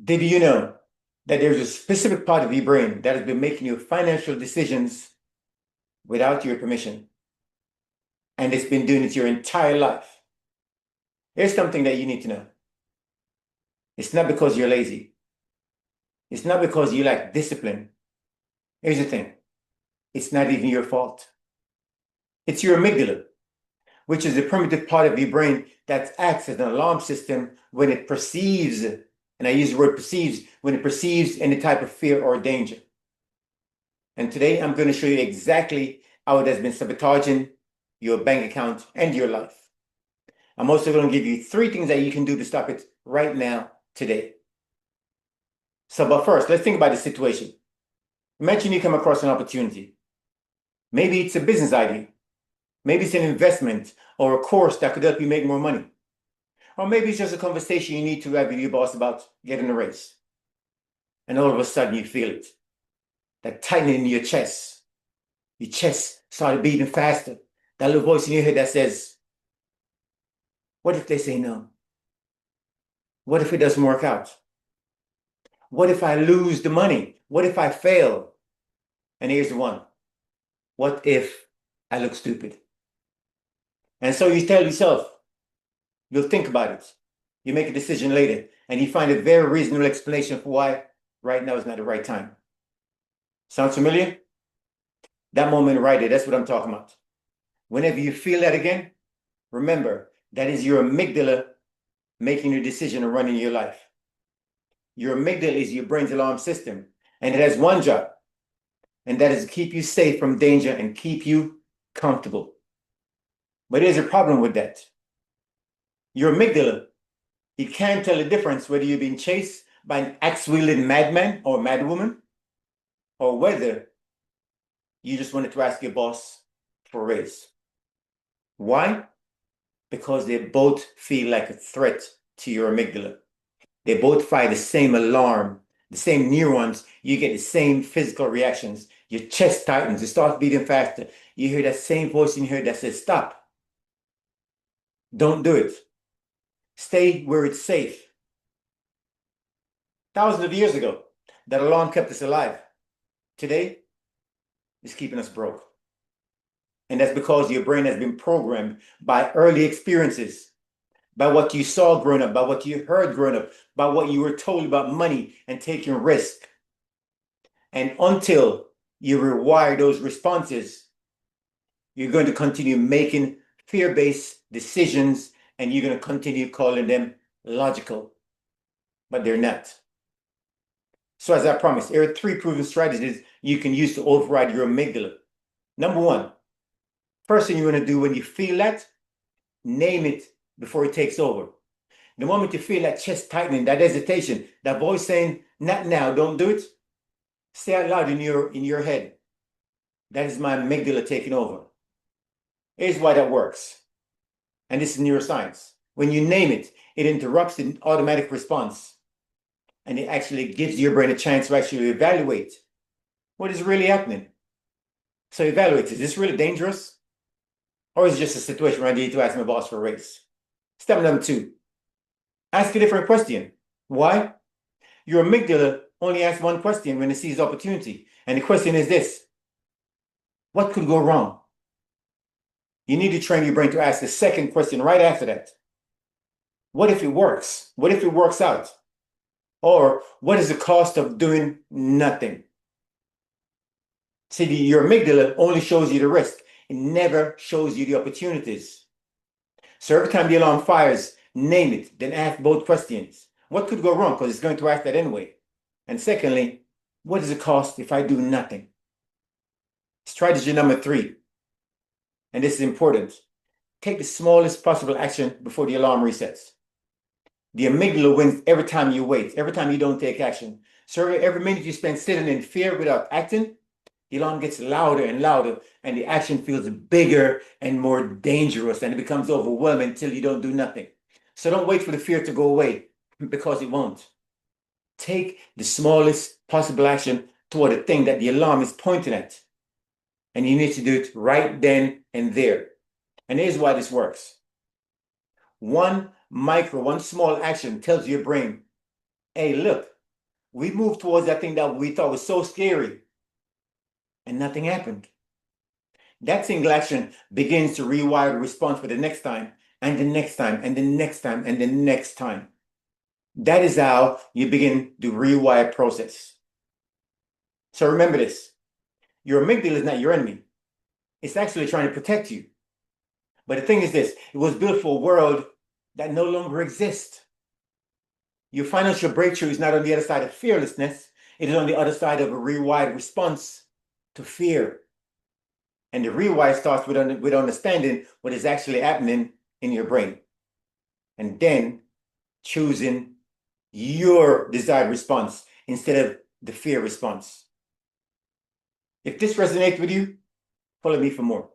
Did you know that there's a specific part of your brain that has been making your financial decisions without your permission? And it's been doing it your entire life. Here's something that you need to know. It's not because you're lazy. It's not because you lack discipline. Here's the thing. It's not even your fault. It's your amygdala, which is the primitive part of your brain that acts as an alarm system when it perceives, and I use the word perceives, when it perceives any type of fear or danger. And today I'm going to show you exactly how it has been sabotaging your bank account and your life. I'm also going to give you 3 things that you can do to stop it right now, today. But first, let's think about the situation. Imagine you come across an opportunity. Maybe it's a business idea. Maybe it's an investment or a course that could help you make more money. Or maybe it's just a conversation you need to have with your boss about getting a raise. And all of a sudden you feel it. That tightening in your chest. Your chest started beating faster. That little voice in your head that says, what if they say no? What if it doesn't work out? What if I lose the money? What if I fail? And here's the one. What if I look stupid? And so you tell yourself, you'll think about it. You make a decision later, and you find a very reasonable explanation for why right now is not the right time. Sounds familiar? That moment right there, that's what I'm talking about. Whenever you feel that again, remember, that is your amygdala making your decision and running your life. Your amygdala is your brain's alarm system, and it has one job, and that is to keep you safe from danger and keep you comfortable. But there's a problem with that. Your amygdala, it can't tell the difference whether you're being chased by an axe-wielding madman or madwoman, or whether you just wanted to ask your boss for a raise. Why? Because they both feel like a threat to your amygdala. They both fire the same alarm, the same neurons. You get the same physical reactions. Your chest tightens, it starts beating faster. You hear that same voice in your head that says, stop. Don't do it. Stay where it's safe. Thousands of years ago, that alarm kept us alive. Today, it's keeping us broke. And that's because your brain has been programmed by early experiences, by what you saw growing up, by what you heard growing up, by what you were told about money and taking risk. And until you rewire those responses, you're going to continue making fear-based decisions, and you're going to continue calling them logical, but they're not. So as I promised, there are 3 proven strategies you can use to override your amygdala. Number 1, first thing you want to do when you feel that, name it before it takes over. The moment you feel that chest tightening, that hesitation, that voice saying, not now, don't do it, say out loud in your head, that is my amygdala taking over. Here's why that works. And this is neuroscience. When you name it, it interrupts the automatic response. And it actually gives your brain a chance to actually evaluate what is really happening. So evaluate, is this really dangerous? Or is it just a situation where I need to ask my boss for a raise? Step number 2, ask a different question. Why? Your amygdala only asks one question when it sees opportunity. And the question is this: what could go wrong? You need to train your brain to ask the second question right after that. What if it works? What if it works out? Or what is the cost of doing nothing? See, your amygdala only shows you the risk. It never shows you the opportunities. So every time the alarm fires, name it, then ask both questions. What could go wrong? Because it's going to ask that anyway. And secondly, what is the cost if I do nothing? Strategy number 3, and this is important. Take the smallest possible action before the alarm resets. The amygdala wins every time you wait, every time you don't take action. So every minute you spend sitting in fear without acting, the alarm gets louder and louder, and the action feels bigger and more dangerous, and it becomes overwhelming until you don't do nothing. So don't wait for the fear to go away, because it won't. Take the smallest possible action toward the thing that the alarm is pointing at. And you need to do it right then and there. And here's why this works. One small action tells your brain, hey, look, We moved towards that thing that we thought was so scary, and nothing happened. That single action begins to rewire the response for the next time, and the next time, and the next time, and the next time. That is how you begin the rewire process. So remember this. Your amygdala is not your enemy. It's actually trying to protect you. But the thing is this, it was built for a world that no longer exists. Your financial breakthrough is not on the other side of fearlessness. It is on the other side of a rewired response to fear. And the rewire starts with understanding what is actually happening in your brain. And then choosing your desired response instead of the fear response. If this resonates with you, follow me for more.